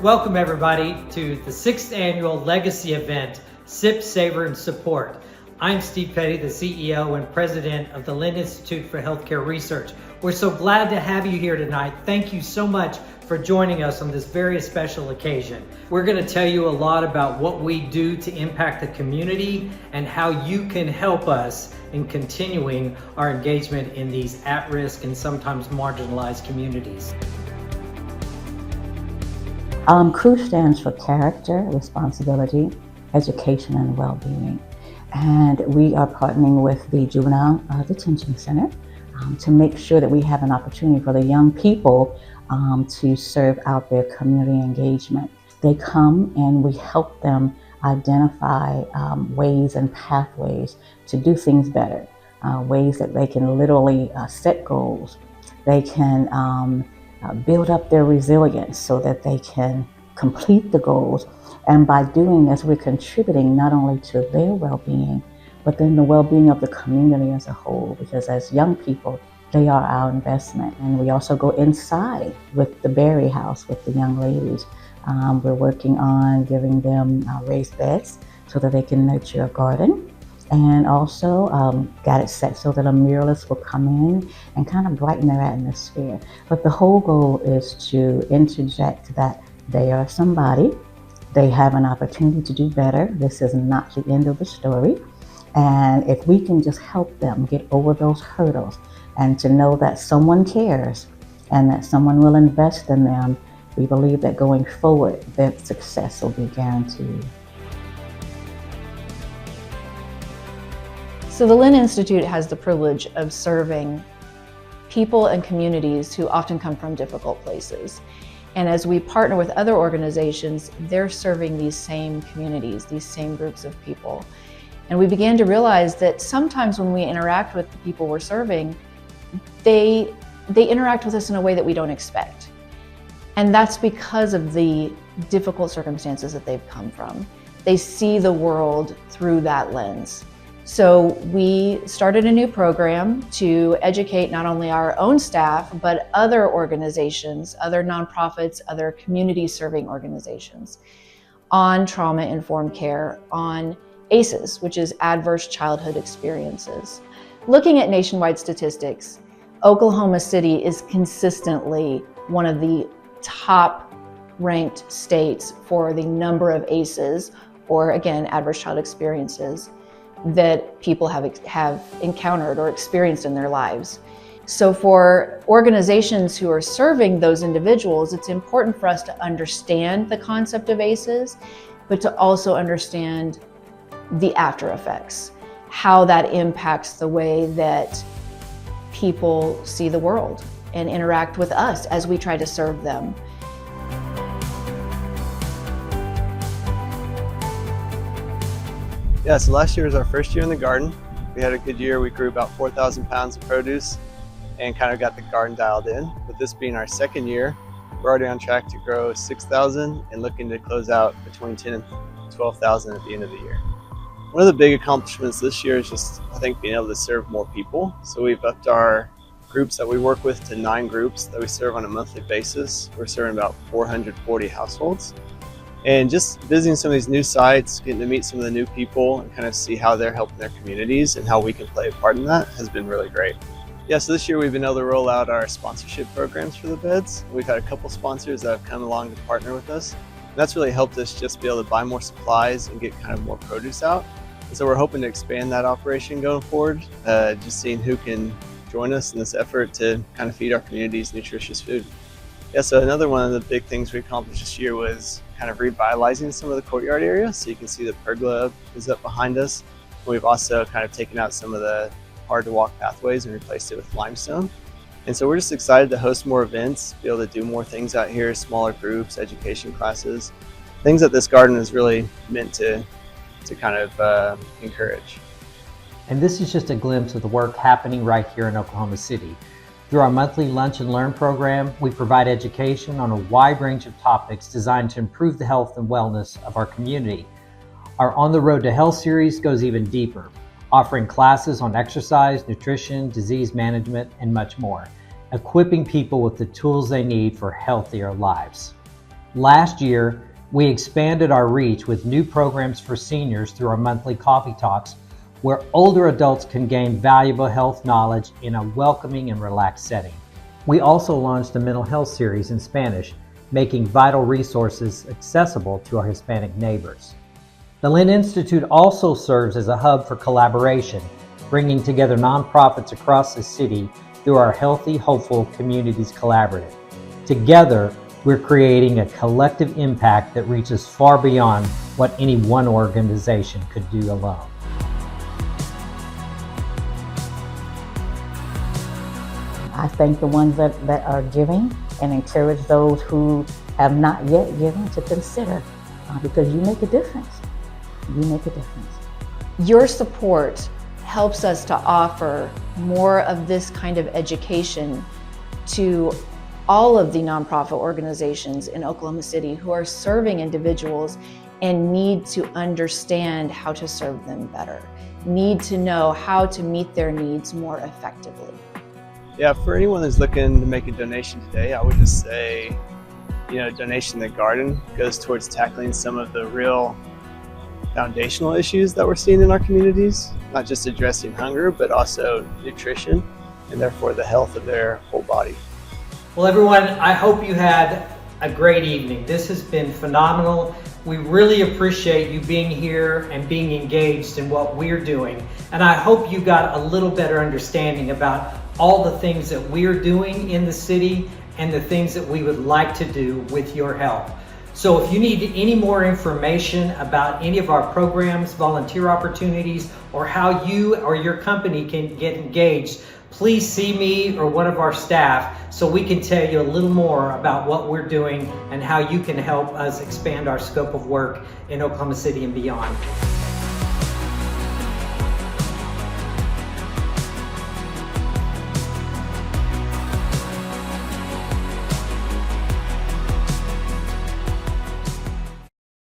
Welcome everybody to the 6th annual legacy event, Sept, Savor, and Support. I'm Steve Petty, the CEO and President of the Lynn Institute for Healthcare Research. We're so glad to have you here tonight. Thank you so much for joining us on this very special occasion. We're going to tell you a lot about what we do to impact the community and how you can help us in continuing our engagement in these at-risk and sometimes marginalized communities. CREW stands for Character, Responsibility, Education, and Well-Being. And we are partnering with the Juvenile Detention Center to make sure that we have an opportunity for the young people to serve out their community engagement. They come and we help them identify ways and pathways to do things better, ways that they can literally set goals. They can build up their resilience so that they can complete the goals. And by doing this, we're contributing not only to their well-being, but then the well-being of the community as a whole, because as young people, they are our investment. And we also go inside with the Berry House with the young ladies. We're working on giving them raised beds so that they can nurture a garden. And also got it set so that a muralist will come in and kind of brighten their atmosphere. But the whole goal is to interject that they are somebody, they have an opportunity to do better. This is not the end of the story. And if we can just help them get over those hurdles and to know that someone cares and that someone will invest in them, we believe that going forward, their success will be guaranteed. So the Lynn Institute has the privilege of serving people and communities who often come from difficult places. And as we partner with other organizations, they're serving these same communities, these same groups of people. And we began to realize that sometimes when we interact with the people we're serving, they interact with us in a way that we don't expect. And that's because of the difficult circumstances that they've come from. They see the world through that lens. So we started a new program to educate not only our own staff, but other organizations, other nonprofits, other community-serving organizations on trauma-informed care, on ACEs, which is Adverse Childhood Experiences. Looking at nationwide statistics, Oklahoma City is consistently one of the top-ranked states for the number of ACEs, or again, Adverse Child Experiences, that people have encountered or experienced in their lives. So for organizations who are serving those individuals, it's important for us to understand the concept of ACEs, but to also understand the after effects, how that impacts the way that people see the world and interact with us as we try to serve them. Yeah, so last year was our first year in the garden. We had a good year. We grew about 4,000 pounds of produce and kind of got the garden dialed in. With this being our second year, we're already on track to grow 6,000 and looking to close out between 10 and 12,000 at the end of the year. One of the big accomplishments this year is just, I think, being able to serve more people. So we've upped our groups that we work with to 9 groups that we serve on a monthly basis. We're serving about 440 households. And just visiting some of these new sites, getting to meet some of the new people and kind of see how they're helping their communities and how we can play a part in that has been really great. Yeah, so this year we've been able to roll out our sponsorship programs for the beds. We've had a couple sponsors that have come along to partner with us. And that's really helped us just be able to buy more supplies and get kind of more produce out. And so we're hoping to expand that operation going forward, just seeing who can join us in this effort to kind of feed our communities nutritious food. Yeah, so another one of the big things we accomplished this year was kind of revitalizing some of the courtyard area. So you can see the pergola is up behind us. We've also kind of taken out some of the hard to walk pathways and replaced it with limestone. And so we're just excited to host more events, be able to do more things out here, smaller groups, education classes, things that this garden is really meant to kind of encourage. And this is just a glimpse of the work happening right here in Oklahoma City. Through our monthly Lunch and Learn program, we provide education on a wide range of topics designed to improve the health and wellness of our community. Our On the Road to Health series goes even deeper, offering classes on exercise, nutrition, disease management, and much more, equipping people with the tools they need for healthier lives. Last year, we expanded our reach with new programs for seniors through our monthly coffee talks, where older adults can gain valuable health knowledge in a welcoming and relaxed setting. We also launched a mental health series in Spanish, making vital resources accessible to our Hispanic neighbors. The Lynn Institute also serves as a hub for collaboration, bringing together nonprofits across the city through our Healthy, Hopeful Communities Collaborative. Together, we're creating a collective impact that reaches far beyond what any one organization could do alone. I thank the ones that are giving and encourage those who have not yet given to consider, because you make a difference. You make a difference. Your support helps us to offer more of this kind of education to all of the nonprofit organizations in Oklahoma City who are serving individuals and need to understand how to serve them better, need to know how to meet their needs more effectively. Yeah, for anyone that's looking to make a donation today, I would just say, donation to the garden goes towards tackling some of the real foundational issues that we're seeing in our communities, not just addressing hunger, but also nutrition and therefore the health of their whole body. Well, everyone, I hope you had a great evening. This has been phenomenal. We really appreciate you being here and being engaged in what we're doing. And I hope you got a little better understanding about all the things that we're doing in the city and the things that we would like to do with your help. So if you need any more information about any of our programs, volunteer opportunities, or how you or your company can get engaged, please see me or one of our staff so we can tell you a little more about what we're doing and how you can help us expand our scope of work in Oklahoma City and beyond.